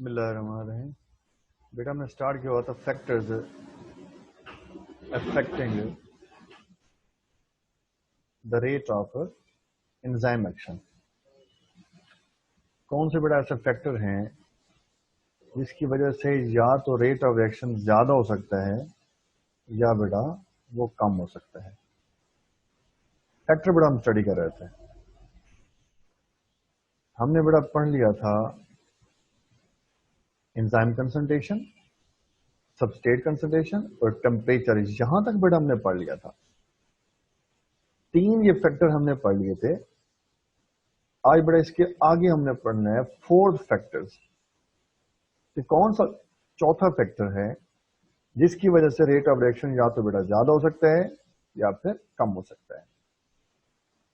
बिस्मिल्लाहिर्रहमानिर्रहीम। बेटा हमने स्टार्ट किया हुआ था factors affecting the rate of enzyme action. कौन से बेटा ऐसे फैक्टर हैं जिसकी वजह से या तो रेट ऑफ रिएक्शन ज्यादा हो सकता है या बेटा वो कम हो सकता है। फैक्टर बेटा हम स्टडी कर रहे थे। हमने बेटा पढ़ लिया था एंजाइम कंसंट्रेशन, सबस्ट्रेट कंसंट्रेशन और टेम्परेचर। यहां तक बेटा हमने पढ़ लिया था। तीन ये फैक्टर हमने पढ़ लिए थे। आज बड़ा इसके आगे हमने पढ़ना है फोर्थ फैक्टर्स कि कौन सा चौथा फैक्टर है जिसकी वजह से रेट ऑफ रिएक्शन या तो बेटा ज्यादा हो सकता है या फिर कम हो सकता है।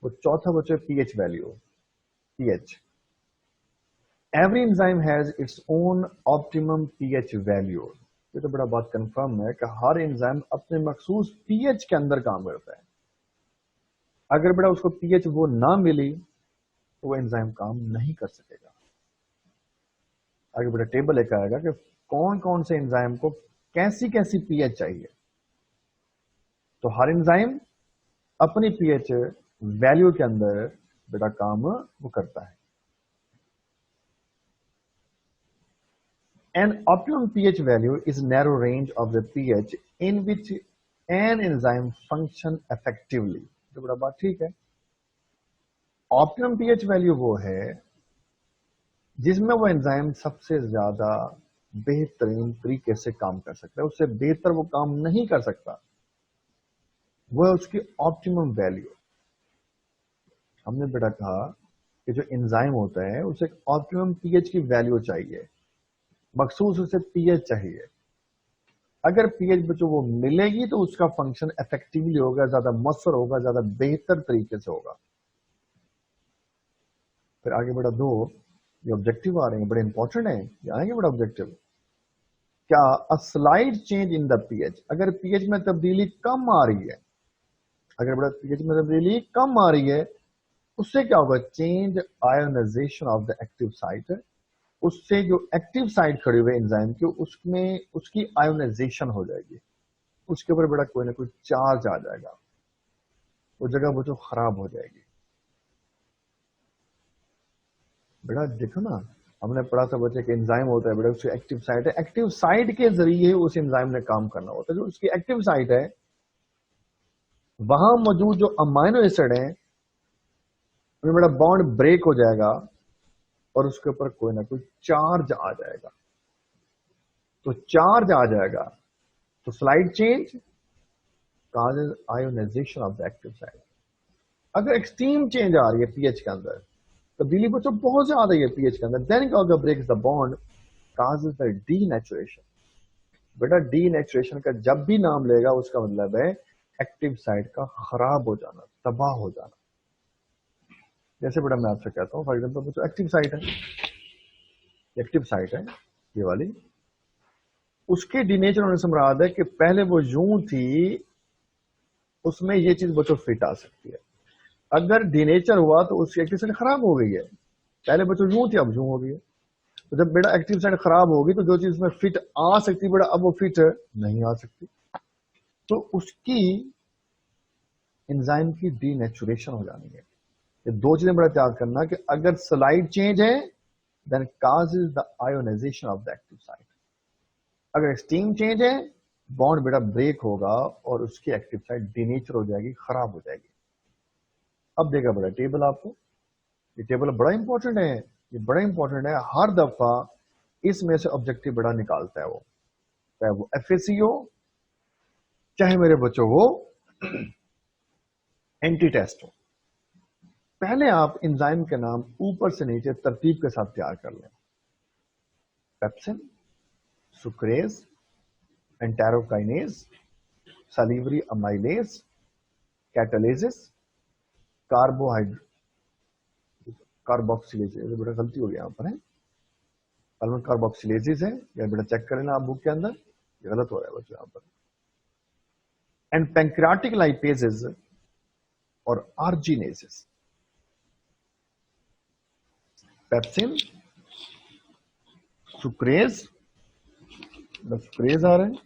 वो चौथा बच्चे pH value. PH, every enzyme has its own optimum pH value. ये तो बड़ा बात कंफर्म है कि हर एंजाइम अपने मखसूस पीएच के अंदर काम करता है। अगर बेटा उसको पीएच वो ना मिली तो वो एंजाइम काम नहीं कर सकेगा। आगे बेटा टेबल लेकर आएगा कि कौन कौन से एंजाइम को कैसी कैसी पीएच चाहिए। तो हर एंजाइम अपनी पीएच वैल्यू के अंदर बेटा काम वो करता है। An optimum pH value is narrow range of the pH in which an enzyme function effectively। तो बड़ा बात ठीक है। ऑप्टिमम पीएच वैल्यू वो है जिसमें वो एंजाइम सबसे ज्यादा बेहतरीन तरीके से काम कर सकता है। उससे बेहतर वो काम नहीं कर सकता, वो है उसकी ऑप्टिमम वैल्यू। हमने बेटा कहा कि जो एंजाइम होता है उसे एक ऑप्टिमम पीएच की वैल्यू चाहिए, मखसूस उसे पीएच चाहिए। अगर पीएच बच्चों वो मिलेगी तो उसका फंक्शन इफेक्टिवली होगा, ज्यादा मौसर होगा, ज्यादा बेहतर तरीके से होगा। फिर आगे बेटा दो ये ऑब्जेक्टिव आ रहे हैं, बड़े इंपॉर्टेंट हैं। ये आएंगे बेटा ऑब्जेक्टिव। क्या अ slide change in the pH, अगर पीएच में तब्दीली कम आ रही है, अगर बेटा पीएच में तब्दीली कम आ रही है उससे क्या होगा? Change ionisation of the active site. उससे जो एक्टिव साइट खड़ी हुई एंजाइम की उसमें उसकी आयोनाइजेशन हो जाएगी। उसके ऊपर बेटा कोई ना कोई चार्ज आ जाएगा, वो जगह वो जो खराब हो जाएगी। बेटा देखो ना, हमने पढ़ा था बच्चे कि एंजाइम होता है बेटा, उसकी एक्टिव साइट है, एक्टिव साइट के जरिए उस एंजाइम ने काम करना होता है। जो उसकी एक्टिव साइट है वहां मौजूद जो अमाइनो एसिड है उनमें बेटा बॉन्ड ब्रेक हो जाएगा और उसके ऊपर कोई ना कोई चार्ज आ जाएगा। तो चार्ज आ जाएगा तो slide change causes ionization of the active site। अगर एक्सट्रीम चेंज आ रही है पीएच के अंदर, तब्दीली बच्चों बहुत ज्यादा है पीएच के अंदर, देन क्या होगा? Breaks the bond, causes the denaturation. बेटा डीनेचुरेशन का जब भी नाम लेगा उसका मतलब है एक्टिव साइट का खराब हो जाना, तबाह हो जाना। जैसे बेटा मैं आपसे कहता हूं फॉर एग्जाम्पल बच्चों एक्टिव साइट है, एक्टिव साइट है ये वाली, उसके डीनेचर होने से मुराद है कि पहले वो यूं थी, उसमें ये चीज बच्चों फिट आ सकती है। अगर डीनेचर हुआ तो उसकी एक्टिव साइट खराब हो गई है। पहले बच्चों यूं थी अब यूं हो गई है। तो जब बेटा एक्टिव साइट खराब होगी तो जो चीज में फिट आ सकती बेटा अब वो फिट नहीं आ सकती, तो उसकी एंजाइम की डीनेचुरेशन हो जानी है। ये दो चीजें बड़ा याद करना कि अगर स्लाइड चेंज है then causes the ionization of the active site। अगर एक्सट्रीम चेंज है बॉन्ड बेटा ब्रेक होगा और उसकी एक्टिव साइट डीनेचर हो जाएगी, खराब हो जाएगी। अब देखा बड़ा टेबल आपको, ये टेबल बड़ा इंपॉर्टेंट है, ये बड़ा इंपॉर्टेंट है। हर दफा इसमें से ऑब्जेक्टिव बड़ा निकालता है वो, चाहे वो एफएसी हो चाहे मेरे बच्चों वो एंटी टेस्ट हो। पहले आप एंजाइम के नाम ऊपर से नीचे तरतीब के साथ तैयार कर लें। Pepsin, sucrase, enterokinase, salivary amylase, catalysis, carboxylase. बेटा गलती हो गई यहां पर है, कल कार्बोक्सिलेसिस है, या बेटा चेक करें ना आप बुक के अंदर, ये गलत हो रहा है बच्चों यहां पर। एंड पैंक्रियाटिक लाइपेजेस और आर्जिनेसिस। पेप्सिन, सुक्रेज, सुक्रेज आ रहे हैं।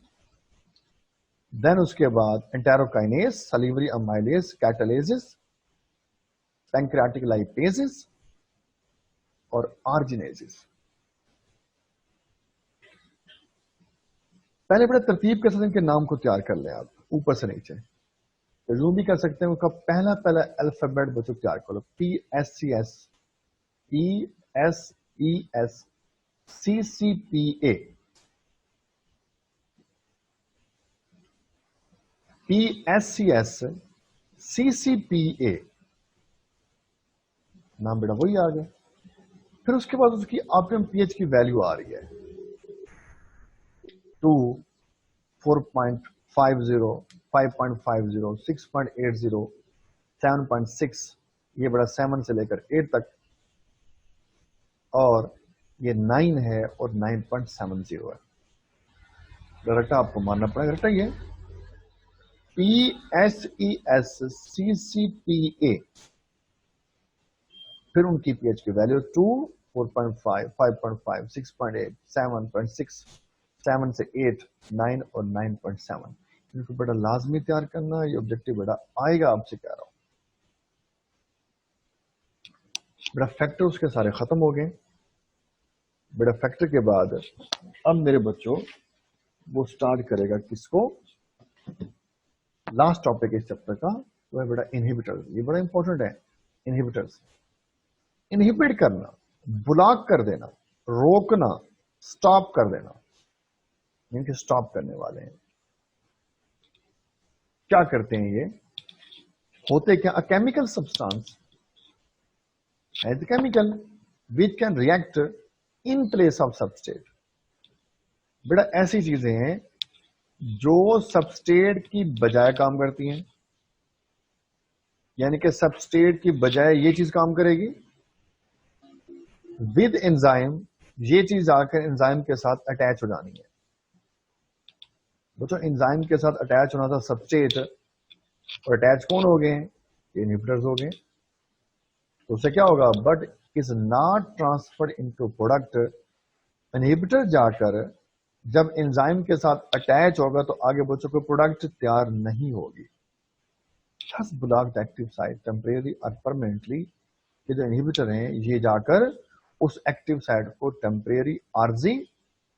देन उसके बाद enterokinase, salivary amylase, catalysis, pancreatic lipases और आर्जिनेजेस। पहले बड़े तरतीब के साथ इनके नाम को तैयार कर लें आप, ऊपर से नीचे। तो यूं भी कर सकते हैं, उनका पहला पहला अल्फाबेट बच्चों तैयार करो। PSCS, PSES, CCPA, PSCS, CCPA, नाम बेटा वही आ गया। फिर उसके बाद उसकी ऑप्टिमम पीएच की वैल्यू आ रही है 2, 4.50, 5.50, 6.80, 7.6, ये बड़ा 7 से लेकर 8 तक, और ये 9 है और 9.70 है। डायरेक्ट आपको मानना पड़ेगा, डायरेक्ट ये PSES CCPA। फिर उनकी पीएच की वैल्यू 2, 4.5, 5.5, 6.8, 7.6, 7 से 8, 9 और 9.7। इनको बेटा लाजमी तैयार करना, ये ऑब्जेक्टिव बेटा आएगा, आपसे कह रहा हूं। बेटा फैक्टर उसके सारे खत्म हो गए। बेटा फैक्टर के बाद अब मेरे बच्चों वो स्टार्ट करेगा किसको, लास्ट टॉपिक इस चैप्टर का, वो है बेटा इनहिबिटर्स। ये बड़ा इंपॉर्टेंट है, इनहिबिटर्स। इनहिबिट करना, ब्लॉक कर देना, रोकना, स्टॉप कर देना, इनके स्टॉप करने वाले हैं। क्या करते हैं ये, होते क्या, a chemical substance as chemical which can react in place of substrate. बेटा ऐसी चीजें हैं जो सबस्ट्रेट की बजाय काम करती हैं, यानी कि सबस्ट्रेट की बजाय ये चीज काम करेगी विद एंजाइम, ये चीज आकर एंजाइम के साथ अटैच हो जानी है। बच्चों एंजाइम के साथ अटैच होना था सबस्ट्रेट, और अटैच कौन हो गए, इनहिबिटर्स हो गए। तो उससे क्या होगा, but is not transferred into product. Inhibitor जाकर जब एंजाइम के साथ अटैच होगा तो आगे बच्चों को प्रोडक्ट तैयार नहीं होगी। Thus blocked active site temporarily और परमानेंटली, ये जो इनहिबिटर हैं ये जाकर उस एक्टिव साइट को टेम्परेरी, आर्जी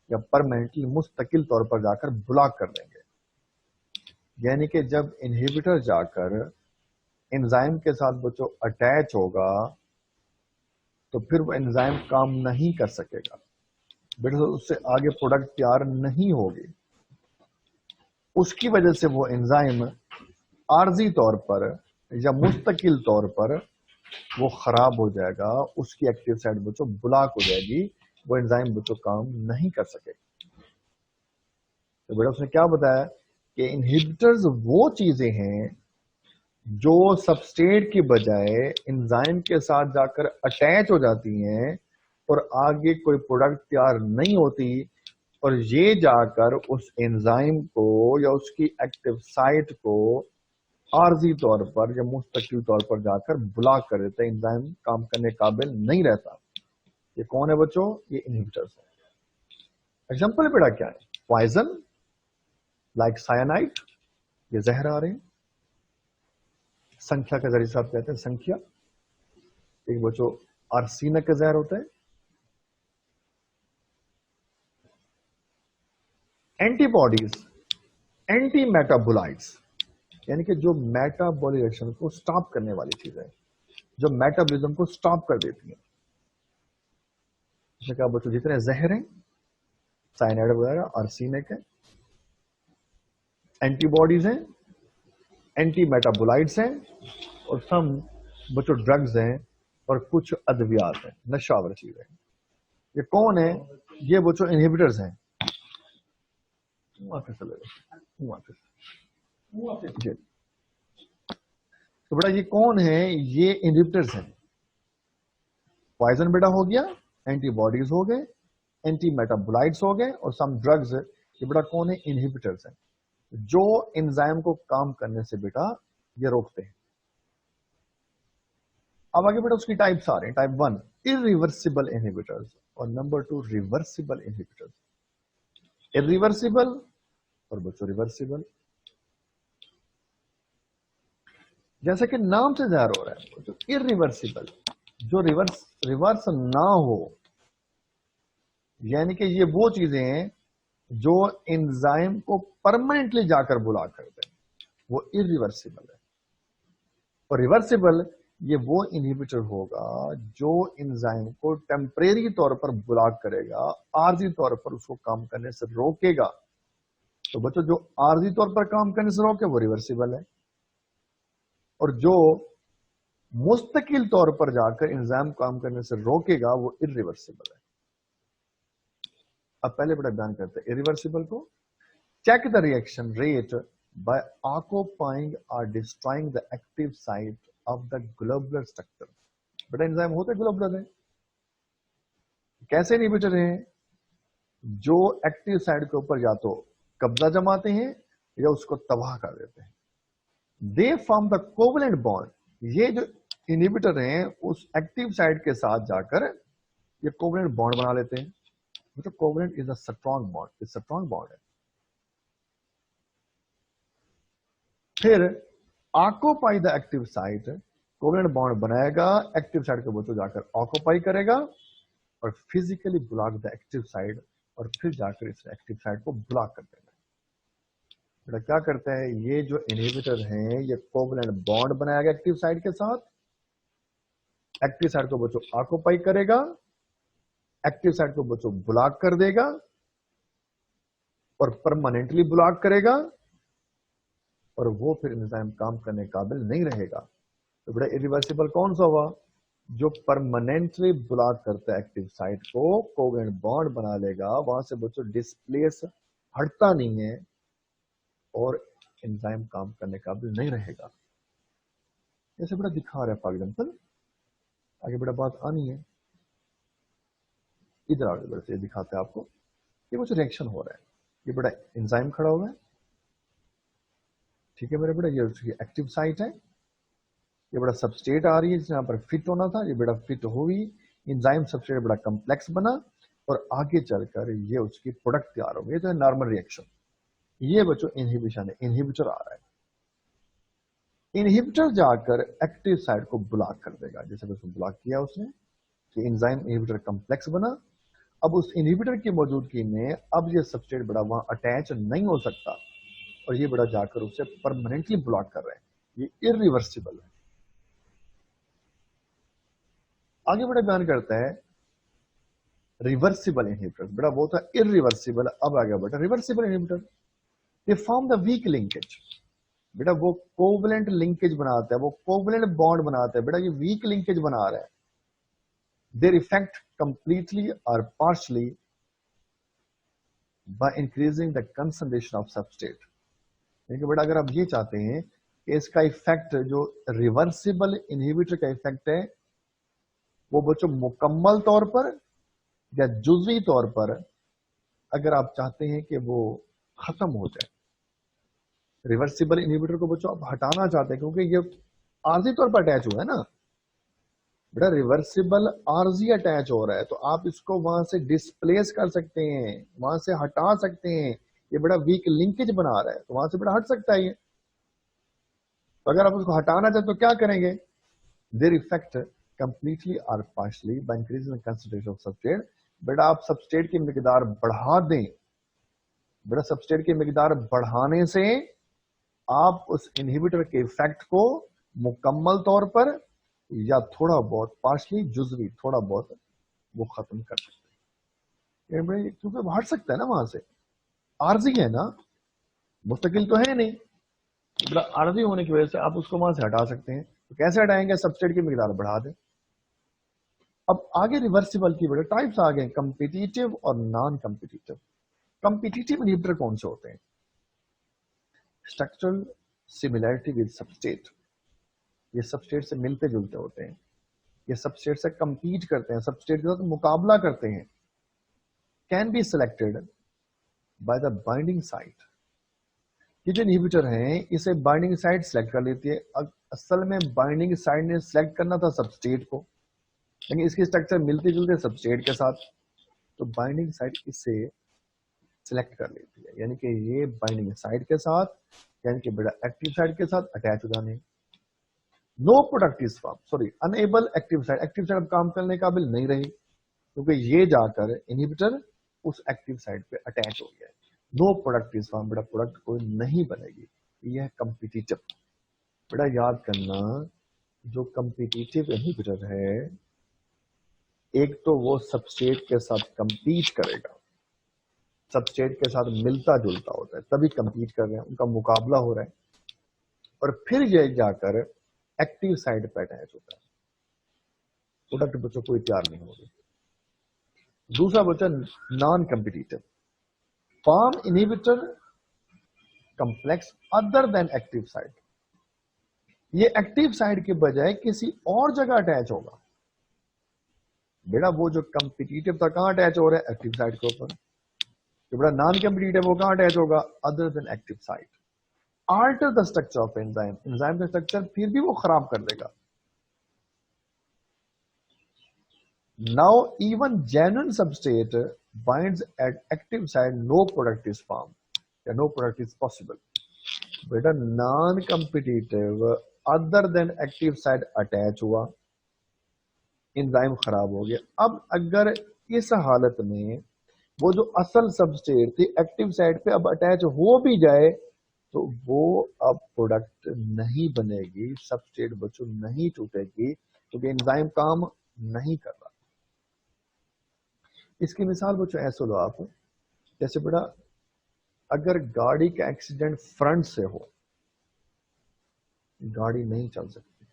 या परमानेंटली मुस्तकिल तौर पर जाकर ब्लॉक कर देंगे। यानी कि जब इनहिबिटर जाकर एंजाइम के साथ बच्चों अटैच होगा तो फिर वो एंजाइम काम नहीं कर सकेगा बेटा, उससे आगे प्रोडक्ट तैयार नहीं होगी। उसकी वजह से वो एंजाइम आर्जी तौर पर या मुस्तकिल तौर पर वो खराब हो जाएगा, उसकी एक्टिव साइट बच्चों ब्लॉक हो जाएगी, वो एंजाइम बच्चों काम नहीं कर सकेगा। तो बेटा उसने क्या बताया कि इनहिबिटर्स वो चीजें हैं जो सबस्ट्रेट की बजाय एंजाइम के साथ जाकर अटैच हो जाती हैं और आगे कोई प्रोडक्ट तैयार नहीं होती, और ये जाकर उस एंजाइम को या उसकी एक्टिव साइट को आर्जी तौर पर या मुस्तकिल तौर पर जाकर ब्लॉक कर देता है, एंजाइम काम करने काबिल नहीं रहता। ये कौन है बच्चों, ये इनहिबिटर्स है। एग्जांपल बेटा क्या है, पॉइजन लाइक साइनाइड, ये जहर आ रहे हैं। संख्या के जरिए से आप कहते हैं संख्या, एक बच्चों आर्सेनिक का जहर होता है। एंटीबॉडीज, एंटी मेटाबोलाइट्स, यानी कि जो मेटाबॉलिक एक्शन को स्टॉप करने वाली चीज है, जो मेटाबॉलिज्म को स्टॉप कर देती है। जैसे क्या बच्चों जितने जहर हैं, साइनाइड वगैरह, आर्सेनिक है, एंटीबॉडीज हैं, एंटी मेटाबोलाइट्स हैं, और सम बच्चों ड्रग्स हैं और कुछ अद्वियात हैं, नशावर चीजें। ये कौन है, ये बच्चों इनहिबिटर्स हैं। तो बेटा ये कौन है, ये इनहिबिटर्स हैं। पॉइजन बेटा हो गया, एंटीबॉडीज हो गए, एंटी मेटाबोलाइट्स हो गए, और सम ड्रग्स, ये बेटा कौन है, इनहिबिटर्स हैं, जो एंजाइम को काम करने से बेटा ये रोकते हैं। अब आगे बेटा उसकी टाइप्स आ रहे हैं। टाइप 1 इरिवर्सिबल इनहिबिटर्स, और नंबर 2 रिवर्सिबल इनहिबिटर्स। इरिवर्सिबल और बच्चों रिवर्सिबल। जैसे कि नाम से जाहिर हो रहा है, तो इरिवर्सिबल, जो रिवर्स ना हो, यानी कि ये वो चीजें हैं जो एंजाइम को परमानेंटली जाकर बुला करते हैं, वो इरिवर्सिबल है। और रिवर्सिबल ये वो इनहिबिटर होगा जो एंजाइम को टेम्परेरी तौर पर ब्लॉक करेगा, आर्जी तौर पर उसको काम करने से रोकेगा। तो बच्चों जो आर्जी तौर पर काम करने से रोके वो रिवर्सिबल है, और जो मुस्तकिल तौर पर जाकर एंजाइम काम करने से रोकेगा वो इरिवर्सिबल है। अब पहले बड़ा बयान करते हैं इरिवर्सिबल को। Check the reaction rate by occupying or destroying the active site of the globular structure। बेटा एंजाइम होते ग्लोबुलर है, कैसे इनहिबिटर हैं? जो एक्टिव साइट के ऊपर या तो कब्जा जमाते हैं या उसको तबाह कर देते हैं। They form the covalent bond, ये जो इनहिबिटर हैं उस एक्टिव साइट के साथ जाकर ये कोवलेंट बॉन्ड बना लेते हैं। मतलब covalent is a strong bond, is strong bond है। फिर occupy the active site, covalent bond बनाएगा, एक्टिव साइट के बच्चों जाकर ऑक्यूपाई करेगा और physically block the active site, और फिर जाकर इस एक्टिव साइट को ब्लॉक कर देगा। बेटा क्या करता है, ये जो इनहिबिटर हैं ये कोवलेंट बॉन्ड बनाएगा एक्टिव साइट के साथ, एक्टिव साइट को बच्चों ऑक्यूपाई करेगा, एक्टिव साइट को बच्चों ब्लॉक कर देगा और परमानेंटली ब्लॉक करेगा, और वो फिर एंजाइम काम करने काबिल नहीं रहेगा। तो बेटा इरिवर्सिबल कौन सा हुआ? जो परमानेंटली ब्लॉक करता है एक्टिव साइट को, कोवलेंट बॉन्ड बना लेगा, वहां से बच्चों डिस्प्लेस हटता नहीं है और एंजाइम काम करने काबिल नहीं रहेगा। जैसे बेटा दिखा रहा है फॉर एग्जाम्पल, आगे बेटा बात आनी है, इधर आगे बेटा से दिखाते हैं आपको। ये कुछ रिएक्शन हो रहा है, ये बेटा एंजाइम खड़ा हुआ है, ठीक है मेरे बेटा, ये उसकी एक्टिव साइट है, ये बड़ा सबस्ट्रेट आ रही है जहां पर फिट होना था, ये बड़ा फिट हुई, एंजाइम सबस्ट्रेट बड़ा कॉम्प्लेक्स बना और आगे चलकर ये उसकी प्रोडक्ट तैयार हो गई। तो नॉर्मल रिएक्शन, ये बच्चों इनहिबिशन है, इनहिबिटर आ रहा है। इनहिबिटर जाकर एक्टिव साइट को ब्लॉक कर देगा, जैसे उसको ब्लॉक किया उसने कि एंजाइम इनहिबिटर कॉम्प्लेक्स बना। अब उस इनहिबिटर की मौजूदगी में अब ये सबस्ट्रेट बड़ा वहां अटैच नहीं हो सकता और ये बड़ा जाकर उसे परमानेंटली ब्लॉक कर रहे हैं, ये इरिवर्सिबल है। आगे बड़ा बयान करता है रिवर्सिबल इनहिबिटर। बेटा वो था इरिवर्सिबल, अब आ गया बेटा reversible inhibitor. They form the weak linkage, बेटा वो कोवलेंट लिंकेज बनाता है, वो कोवलेंट बॉन्ड बनाता है। बेटा ये वीक लिंकेज बना रहा है। देयर इफेक्ट कंप्लीटली और partially by increasing the concentration of substrate. देखिए बेटा अगर आप ये चाहते हैं कि इसका इफेक्ट जो रिवर्सिबल इनहिबिटर का इफेक्ट है वो बच्चों मुकम्मल तौर पर या जुज़वी तौर पर अगर आप चाहते हैं कि वो खत्म हो जाए, रिवर्सिबल इनहिबिटर को बच्चों आप हटाना चाहते हैं क्योंकि ये आर्जी तौर पर अटैच हुआ है ना बेटा, रिवर्सिबल आर्जी अटैच हो रहा है, तो आप इसको वहां से डिस्प्लेस कर सकते हैं, वहां से हटा सकते हैं। ये बड़ा वीक लिंकेज बना रहा है तो वहां से बड़ा हट सकता है ये। तो अगर आप उसको हटाना चाहते तो क्या करेंगे? देयर इफेक्ट कंप्लीटली और partially by increasing the concentration of substrate. बेटा आप सबस्ट्रेट की मिकदार बढ़ा दें, बेटा सबस्ट्रेट की मिकदार बढ़ाने से आप उस इनहिबिटर के इफेक्ट को मुकम्मल तौर पर या थोड़ा बहुत पार्शली जुज़वी थोड़ा बहुत वो खत्म कर सकते हैं, क्योंकि वो हट सकता है ना वहां से, आर्जी है ना, मुस्तकिल तो है नहीं। बेटा आर्जी होने की वजह से आप उसको वहां से हटा सकते हैं। तो कैसे हटाएंगे? सबस्ट्रेट की मिकदार बढ़ा दें। अब आगे रिवर्सिबल की बेटा टाइप्स आ गए, कम्पिटिटिव और नॉन कम्पिटिटिव। कम्पिटिटिव इनहिबिटर कौन से होते हैं? स्ट्रक्चरल सिमिलैरिटी विद सबस्ट्रेट, ये सबस्ट्रेट से मिलते जुलते होते हैं, ये सबस्ट्रेट से कंपीट करते हैं, सबस्ट्रेट के साथ मुकाबला करते हैं। Can be selected by the binding site, ये जो इनहिबिटर हैं इसे बाइंडिंग साइट सिलेक्ट कर लेती है। असल में बाइंडिंग साइट ने सिलेक्ट करना था सबस्ट्रेट को, लेकिन इसकी स्ट्रक्चर मिलते जुलते सबस्ट्रेट के साथ, तो बाइंडिंग साइट इसे सिलेक्ट कर लेती है, यानी कि ये बाइंडिंग साइट के साथ, यानी कि बेटा एक्टिव साइट के साथ अटैच हो जाने। No product is form, sorry unable active site, active site अब काम करने काबिल नहीं रही क्योंकि ये जाकर इनहिबिटर उस एक्टिव साइट पे अटैच हो गया है। नो प्रोडक्ट इज फॉर्म, बेटा प्रोडक्ट कोई नहीं बनेगी, यह कम्पिटिटिव। बेटा याद करना, जो कम्पिटिटिव इनहिबिटर है, एक तो वो सबस्ट्रेट के साथ कंपीट करेगा, सबस्ट्रेट के साथ मिलता जुलता होता है तभी कंपीट कर रहे हैं, उनका मुकाबला हो रहा है, और फिर ये जाकर एक्टिव साइड पे अटैच होता है। प्रोडक्ट बच्चों कोई तैयार नहीं होगी। दूसरा बच्चा non competitive, form inhibitor complex other than active site, ये एक्टिव साइट के बजाय किसी और जगह अटैच होगा। बेटा वो जो कम्पिटिटिव था कहां अटैच हो रहा है? एक्टिव साइट के ऊपर। तो बेटा नॉन कम्पिटिटिव वो कहां अटैच होगा? Other than active site. alter the structure of enzyme, enzyme का स्ट्रक्चर फिर भी वो खराब कर देगा। Now even genuine substrate binds at active site, no product is formed या no product is possible। बेटा non competitive other than active site attach हुआ, एंजाइम खराब हो गया। अब अगर इस हालत में वो जो असल सबस्ट्रेट थी एक्टिव साइट पे अब अटैच हो भी जाए तो वो अब प्रोडक्ट नहीं बनेगी, सबस्ट्रेट बच्चों नहीं टूटेगी क्योंकि एंजाइम काम नहीं कर रहा। इसकी मिसाल बच्चों ऐसे लो आप, जैसे बेटा अगर गाड़ी का एक्सीडेंट फ्रंट से हो, गाड़ी नहीं चल सकती।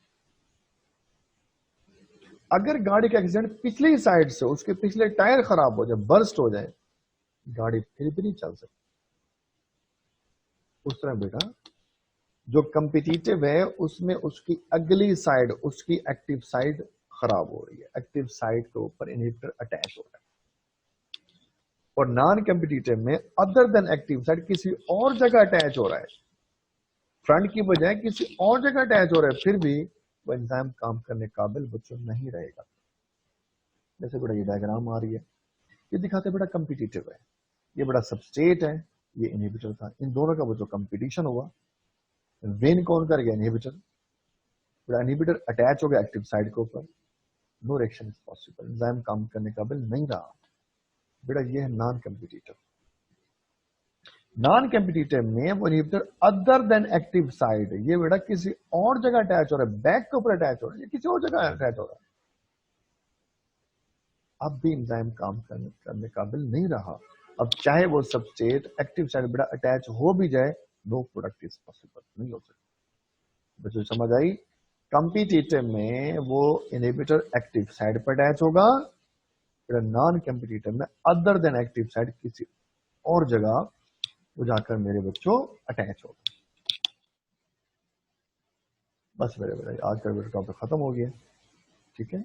अगर गाड़ी का एक्सीडेंट पिछली साइड से, उसके पिछले टायर खराब हो जाए, बर्स्ट हो जाए, गाड़ी फिर भी नहीं चल सकती। उस तरह बेटा जो कम्पिटिटिव है उसमें उसकी अगली साइड, उसकी एक्टिव साइड खराब हो रही है, एक्टिव साइड के ऊपर इनहिबिटर अटैच हो रहा है। और नॉन कम्पिटिटिव में अदर देन एक्टिव साइड किसी और जगह अटैच हो रहा है, फ्रंट की बजाय किसी और जगह अटैच हो रहा है, फिर भी वो एंजाइम काम करने काबिल बच्चों नहीं रहेगा। जैसे बेटा ये डायग्राम आ रही है, ये दिखाते बेटा कम्पिटिटिव है, ये बड़ा सबस्ट्रेट है, ये इनहिबिटर था, इन दोनों का बच्चों कंपटीशन हुआ, विन कौन कर गया? इनहिबिटर। बेटा इनहिबिटर अटैच हो गया एक्टिव साइड के ऊपर, no reaction is possible, enzyme काम करने काबिल नहीं रहा। बेटा ये है नॉन कम्पिटिटिव। नॉन कम्पिटिटिव में वो inhibitor other than active side, ये बेटा किसी और जगह अटैच हो रहा है, बैक के ऊपर अटैच हो रहा है, किसी और जगह अटैच हो रहा है, अब भी एंजाइम काम करने काबिल नहीं रहा। अब चाहे वो सबस्ट्रेट एक्टिव साइड बेटा अटैच हो भी जाए, नो प्रोडक्ट इज पॉसिबल, नहीं हो सकता। बच्चों समझ आई? कम्पिटिटिव में वो इनहिबिटर एक्टिव साइड पर अटैच होगा, नॉन कम्पिटिटिव में अदर देन एक्टिव साइड किसी और जगह वो जाकर मेरे बच्चों अटैच होगा। बस मेरे बेटा आज का टॉपिक खत्म हो गया, ठीक है।